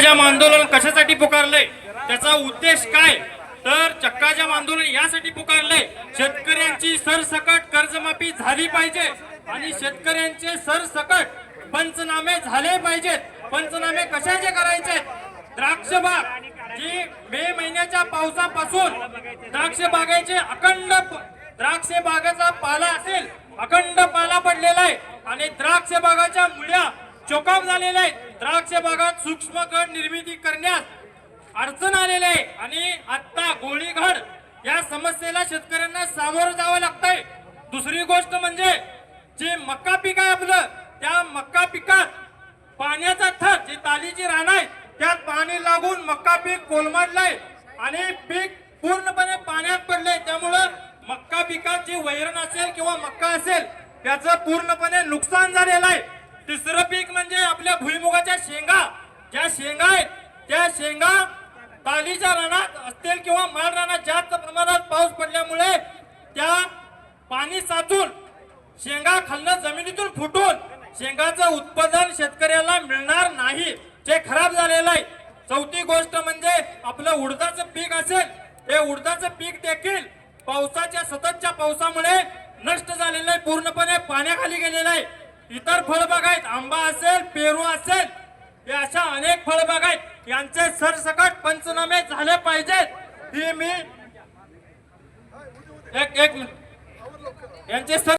जाम आंदोलन कशासाठी पुकारले, त्याचा उद्देश काय, तर चक्का जाम आंदोलन यासाठी पुकारले शेतकऱ्यांची सरसकट कर्जमाफी झाली पाहिजे आणि शेतकऱ्यांचे सरसकट पंचनामे झाले पाहिजेत। पंचनामे कशाचे करायचे, द्राक्ष बाग जी मे महिन्याच्या पावसापासून द्राक्ष बागेचे अखंड द्राक्ष बागेचा पाला असेल अखंड पाला पडलेला आहे आणि द्राक्ष बागाच्या मुळ्या चोकाम झालेल्या आहेत। द्राक्ष बागात सूक्ष्म गड निर्मिती करण्यास अडचण आलेली आहे आणि आता गोळीघाड या समस्येला शेतकऱ्यांना सामोरं जावं लागतंय। दुसरी गोष्ट म्हणजे जे मक्का पीक आहे आपलं, त्या मक्का पिकात पाण्याचा थर जी तालीची रान आहे त्यात पाणी लागून मक्का पीक कोलमडलंय आणि पीक पूर्णपणे पाण्यात पडलंय। त्यामुळं मक्का पिकात जे वैरण असेल किंवा मक्का असेल त्याचं पूर्णपणे नुकसान झालेलं आहे। तिसरं पीक म्हणजे आपल्या भुईमुगाच्या शेंगा, ज्या शेंगा आहेत त्या शेंगा तालीच्या रानात असतील किंवा माळ रानात जास्त प्रमाणात पाऊस पडल्यामुळे त्या पाणी साचून शेंगा खालनं जमिनीतून फुटून शेंगाचं उत्पादन शेतकऱ्याला मिळणार नाही, जे खराब झालेलं आहे। चौथी गोष्ट म्हणजे आपलं उडदाचं पीक असेल, हे उडदाचं पीक देखील पावसाच्या सततच्या पावसामुळे नष्ट झालेलं आहे, पूर्णपणे पाण्याखाली गेलेलं आहे। इतर फळबाग आहेत, आंबा असेल, पेरू असेल, हे अशा अनेक फळबाग आहेत, यांचे सरसकट पंचनामे झाले पाहिजेत। ही मी एक यांचे